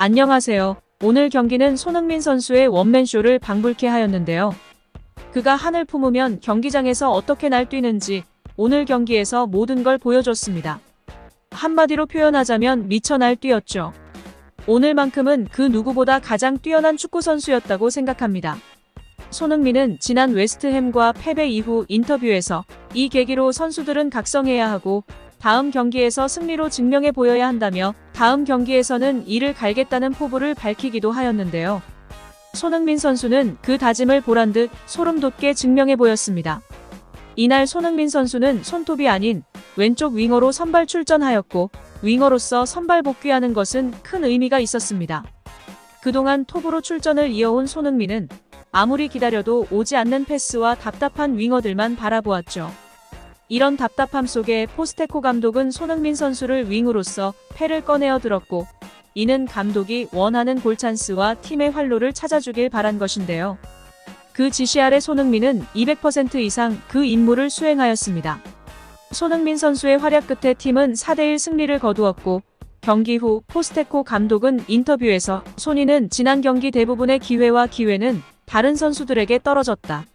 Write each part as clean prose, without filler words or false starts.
안녕하세요. 오늘 경기는 손흥민 선수의 원맨쇼를 방불케 하였는데요. 그가 한을 품으면 경기장에서 어떻게 날뛰는지 오늘 경기에서 모든 걸 보여줬습니다. 한마디로 표현하자면 미쳐 날뛰었죠. 오늘만큼은 그 누구보다 가장 뛰어난 축구 선수였다고 생각합니다. 손흥민은 지난 웨스트햄과 패배 이후 인터뷰에서 이 계기로 선수들은 각성해야 하고 다음 경기에서 승리로 증명해 보여야 한다며 다음 경기에서는 이를 갈겠다는 포부를 밝히기도 하였는데요. 손흥민 선수는 그 다짐을 보란듯 소름 돋게 증명해 보였습니다. 이날 손흥민 선수는 손톱이 아닌 왼쪽 윙어로 선발 출전하였고 윙어로서 선발 복귀하는 것은 큰 의미가 있었습니다. 그동안 톱으로 출전을 이어온 손흥민은 아무리 기다려도 오지 않는 패스와 답답한 윙어들만 바라보았죠. 이런 답답함 속에 포스테코 감독은 손흥민 선수를 윙으로서 패를 꺼내어 들었고 이는 감독이 원하는 골찬스와 팀의 활로를 찾아주길 바란 것인데요. 그 지시 아래 손흥민은 200% 이상 그 임무를 수행하였습니다. 손흥민 선수의 활약 끝에 팀은 4대1 승리를 거두었고 경기 후 포스테코 감독은 인터뷰에서 손이는 지난 경기 대부분의 기회는 다른 선수들에게 떨어졌다.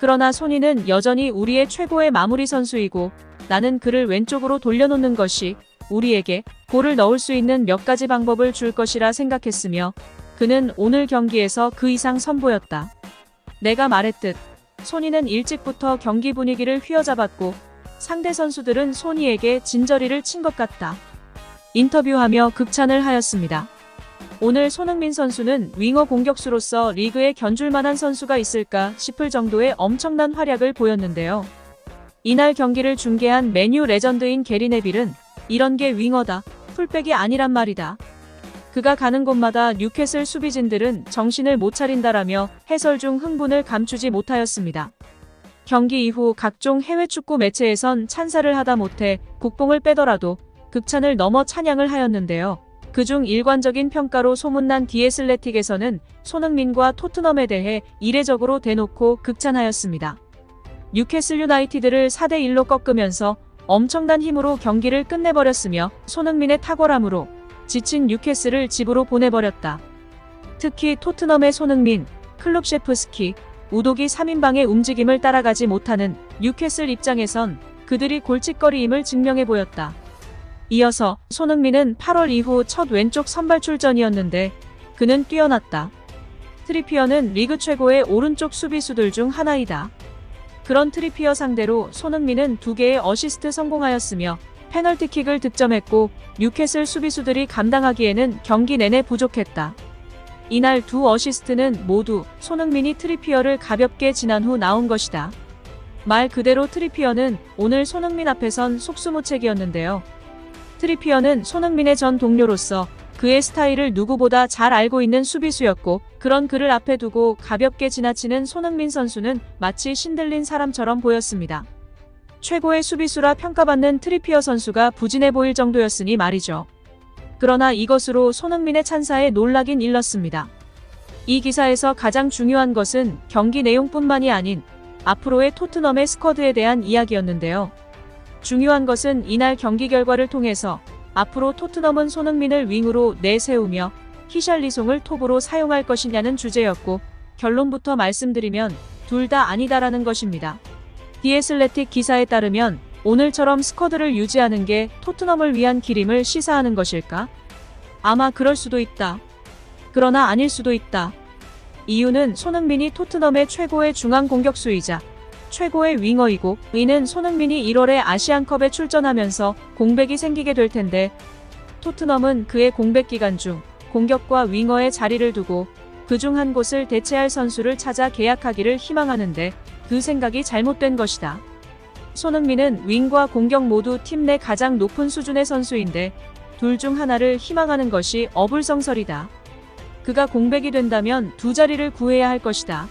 그러나 손이는 여전히 우리의 최고의 마무리 선수이고 나는 그를 왼쪽으로 돌려놓는 것이 우리에게 골을 넣을 수 있는 몇 가지 방법을 줄 것이라 생각했으며 그는 오늘 경기에서 그 이상 선보였다. 내가 말했듯 손이는 일찍부터 경기 분위기를 휘어잡았고 상대 선수들은 손이에게 진저리를 친 것 같다. 인터뷰하며 극찬을 하였습니다. 오늘 손흥민 선수는 윙어 공격수로서 리그에 견줄만한 선수가 있을까 싶을 정도의 엄청난 활약을 보였는데요. 이날 경기를 중계한 맨유 레전드인 게리 네빌은 이런 게 윙어다, 풀백이 아니란 말이다. 그가 가는 곳마다 뉴캐슬 수비진들은 정신을 못 차린다라며 해설 중 흥분을 감추지 못하였습니다. 경기 이후 각종 해외 축구 매체에선 찬사를 하다 못해 국뽕을 빼더라도 극찬을 넘어 찬양을 하였는데요. 그중 일관적인 평가로 소문난 디애슬레틱에서는 손흥민과 토트넘에 대해 이례적으로 대놓고 극찬하였습니다. 뉴캐슬 유나이티드를 4대1로 꺾으면서 엄청난 힘으로 경기를 끝내버렸으며 손흥민의 탁월함으로 지친 뉴캐슬을 집으로 보내버렸다. 특히 토트넘의 손흥민, 클롭셰프스키, 우도기 3인방의 움직임을 따라가지 못하는 뉴캐슬 입장에선 그들이 골칫거리임을 증명해 보였다. 이어서 손흥민은 8월 이후 첫 왼쪽 선발 출전이었는데 그는 뛰어났다. 트리피어는 리그 최고의 오른쪽 수비수들 중 하나이다. 그런 트리피어 상대로 손흥민은 2개의 어시스트 성공하였으며 페널티킥을 득점했고 뉴캐슬 수비수들이 감당하기에는 경기 내내 부족했다. 이날 2 어시스트는 모두 손흥민이 트리피어를 가볍게 지난 후 나온 것이다. 말 그대로 트리피어는 오늘 손흥민 앞에선 속수무책이었는데요. 트리피어는 손흥민의 전 동료로서 그의 스타일을 누구보다 잘 알고 있는 수비수였고 그런 그를 앞에 두고 가볍게 지나치는 손흥민 선수는 마치 신들린 사람처럼 보였습니다. 최고의 수비수라 평가받는 트리피어 선수가 부진해 보일 정도였으니 말이죠. 그러나 이것으로 손흥민의 찬사에 놀라긴 일렀습니다. 이 기사에서 가장 중요한 것은 경기 내용뿐만이 아닌 앞으로의 토트넘의 스쿼드에 대한 이야기였는데요. 중요한 것은 이날 경기 결과를 통해서 앞으로 토트넘은 손흥민을 윙으로 내세우며 히샬리송을 톱으로 사용할 것이냐는 주제였고 결론부터 말씀드리면 둘 다 아니다라는 것입니다. 디애슬레틱 기사에 따르면 오늘처럼 스쿼드를 유지하는 게 토트넘을 위한 기림을 시사하는 것일까? 아마 그럴 수도 있다. 그러나 아닐 수도 있다. 이유는 손흥민이 토트넘의 최고의 중앙 공격수이자 최고의 윙어이고 이는 손흥민이 1월에 아시안컵에 출전하면서 공백이 생기게 될 텐데 토트넘은 그의 공백 기간 중 공격과 윙어의 자리를 두고 그중 한 곳을 대체할 선수를 찾아 계약하기를 희망하는데 그 생각이 잘못된 것이다. 손흥민은 윙과 공격 모두 팀 내 가장 높은 수준의 선수인데 둘 중 하나를 희망하는 것이 어불성설이다. 그가 공백이 된다면 두 자리를 구해야 할 것이다.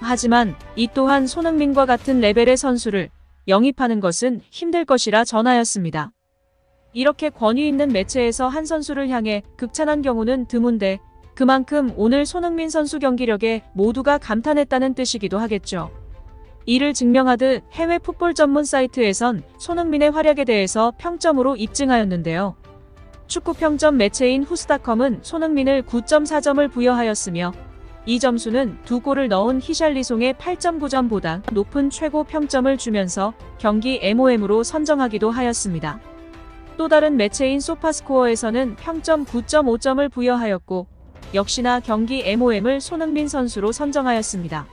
하지만 이 또한 손흥민과 같은 레벨의 선수를 영입하는 것은 힘들 것이라 전하였습니다. 이렇게 권위 있는 매체에서 한 선수를 향해 극찬한 경우는 드문데 그만큼 오늘 손흥민 선수 경기력에 모두가 감탄했다는 뜻이기도 하겠죠. 이를 증명하듯 해외 풋볼 전문 사이트에선 손흥민의 활약에 대해서 평점으로 입증하였는데요. 축구 평점 매체인 후스닷컴은 손흥민을 9.4점을 부여하였으며 이 점수는 두 골을 넣은 히샬리송의 8.9점보다 높은 최고 평점을 주면서 경기 MOM으로 선정하기도 하였습니다. 또 다른 매체인 소파스코어에서는 평점 9.5점을 부여하였고 역시나 경기 MOM을 손흥민 선수로 선정하였습니다.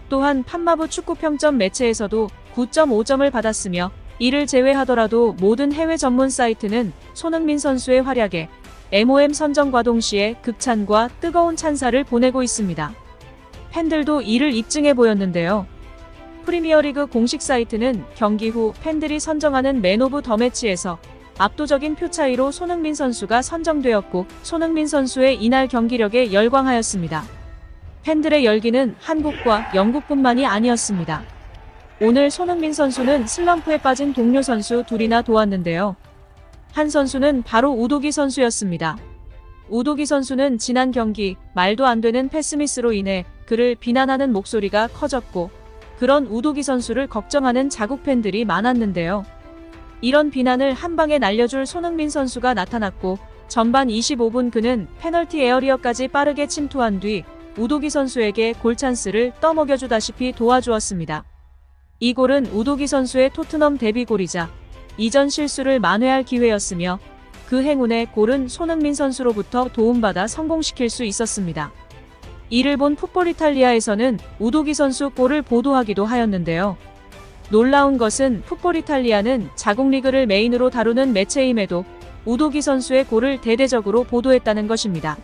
또한 팜마브 축구 평점 매체에서도 9.5점을 받았으며 이를 제외하더라도 모든 해외 전문 사이트는 손흥민 선수의 활약에 MOM 선정과 동시에 극찬과 뜨거운 찬사를 보내고 있습니다. 팬들도 이를 입증해 보였는데요. 프리미어리그 공식 사이트는 경기 후 팬들이 선정하는 맨 오브 더 매치에서 압도적인 표 차이로 손흥민 선수가 선정되었고 손흥민 선수의 이날 경기력에 열광하였습니다. 팬들의 열기는 한국과 영국뿐만이 아니었습니다. 오늘 손흥민 선수는 슬럼프에 빠진 동료 선수 둘이나 도왔는데요. 한 선수는 바로 우도기 선수였습니다. 우도기 선수는 지난 경기 말도 안 되는 패스미스로 인해 그를 비난하는 목소리가 커졌고 그런 우도기 선수를 걱정하는 자국 팬들이 많았는데요. 이런 비난을 한 방에 날려줄 손흥민 선수가 나타났고 전반 25분 그는 페널티 에어리어까지 빠르게 침투한 뒤 우도기 선수에게 골 찬스를 떠먹여주다시피 도와주었습니다. 이 골은 우도기 선수의 토트넘 데뷔골이자 이전 실수를 만회할 기회였으며 그 행운의 골은 손흥민 선수로부터 도움받아 성공시킬 수 있었습니다. 이를 본 풋볼 이탈리아에서는 우도기 선수 골을 보도하기도 하였는데요. 놀라운 것은 풋볼 이탈리아는 자국 리그를 메인으로 다루는 매체임에도 우도기 선수의 골을 대대적으로 보도했다는 것입니다.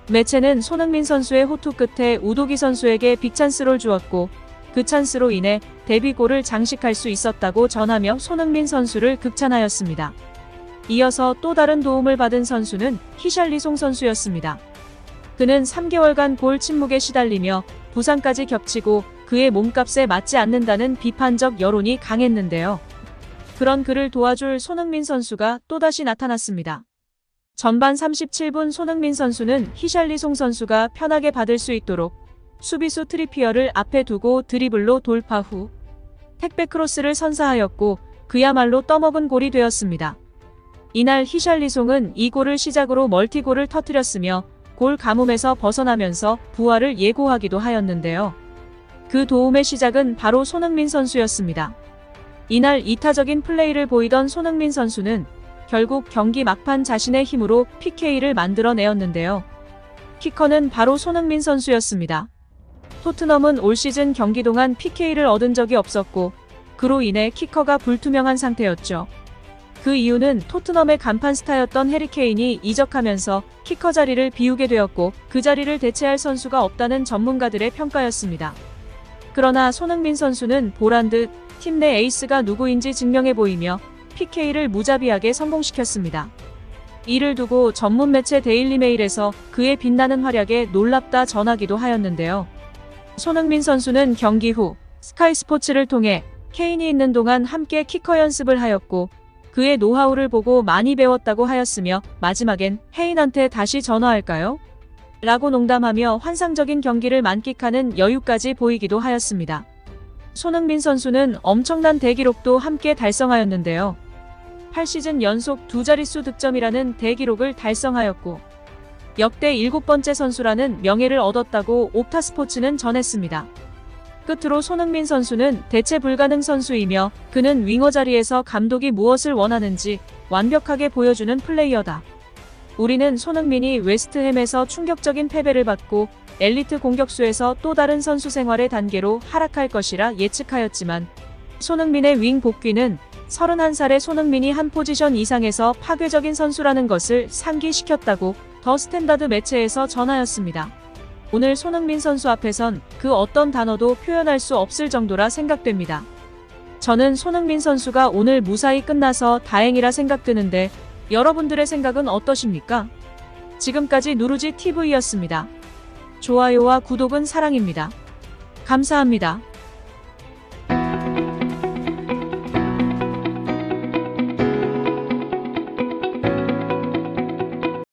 매체는 손흥민 선수의 호투 끝에 우도기 선수에게 빅찬스를 주었고 그 찬스로 인해 데뷔골을 장식할 수 있었다고 전하며 손흥민 선수를 극찬하였습니다. 이어서 또 다른 도움을 받은 선수는 히샬리송 선수였습니다. 그는 3개월간 골 침묵에 시달리며 부상까지 겹치고 그의 몸값에 맞지 않는다는 비판적 여론이 강했는데요. 그런 그를 도와줄 손흥민 선수가 또다시 나타났습니다. 전반 37분 손흥민 선수는 히샬리송 선수가 편하게 받을 수 있도록 수비수 트리피어를 앞에 두고 드리블로 돌파 후 택배 크로스를 선사하였고 그야말로 떠먹은 골이 되었습니다. 이날 히샬리송은 이 골을 시작으로 멀티골을 터뜨렸으며 골 가뭄에서 벗어나면서 부활을 예고하기도 하였는데요. 그 도움의 시작은 바로 손흥민 선수였습니다. 이날 이타적인 플레이를 보이던 손흥민 선수는 결국 경기 막판 자신의 힘으로 PK를 만들어내었는데요. 키커는 바로 손흥민 선수였습니다. 토트넘은 올 시즌 경기 동안 PK를 얻은 적이 없었고 그로 인해 키커가 불투명한 상태였죠. 그 이유는 토트넘의 간판 스타였던 해리 케인이 이적하면서 키커 자리를 비우게 되었고 그 자리를 대체할 선수가 없다는 전문가들의 평가였습니다. 그러나 손흥민 선수는 보란 듯 팀 내 에이스가 누구인지 증명해 보이며 PK를 무자비하게 성공시켰습니다. 이를 두고 전문 매체 데일리메일에서 그의 빛나는 활약에 놀랍다 전하기도 하였는데요. 손흥민 선수는 경기 후 스카이 스포츠를 통해 케인이 있는 동안 함께 키커 연습을 하였고 그의 노하우를 보고 많이 배웠다고 하였으며 마지막엔 케인한테 다시 전화할까요? 라고 농담하며 환상적인 경기를 만끽하는 여유까지 보이기도 하였습니다. 손흥민 선수는 엄청난 대기록도 함께 달성하였는데요. 8시즌 연속 두 자릿수 득점이라는 대기록을 달성하였고 역대 7번째 선수라는 명예를 얻었다고 옵타스포츠는 전했습니다. 끝으로 손흥민 선수는 대체 불가능 선수이며 그는 윙어 자리에서 감독이 무엇을 원하는지 완벽하게 보여주는 플레이어다. 우리는 손흥민이 웨스트햄에서 충격적인 패배를 받고 엘리트 공격수에서 또 다른 선수 생활의 단계로 하락할 것이라 예측하였지만 손흥민의 윙 복귀는 31살의 손흥민이 한 포지션 이상에서 파괴적인 선수라는 것을 상기시켰다고 더 스탠다드 매체에서 전하였습니다. 오늘 손흥민 선수 앞에선 그 어떤 단어도 표현할 수 없을 정도라 생각됩니다. 저는 손흥민 선수가 오늘 무사히 끝나서 다행이라 생각드는데 여러분들의 생각은 어떠십니까? 지금까지 누르지 TV였습니다. 좋아요와 구독은 사랑입니다. 감사합니다.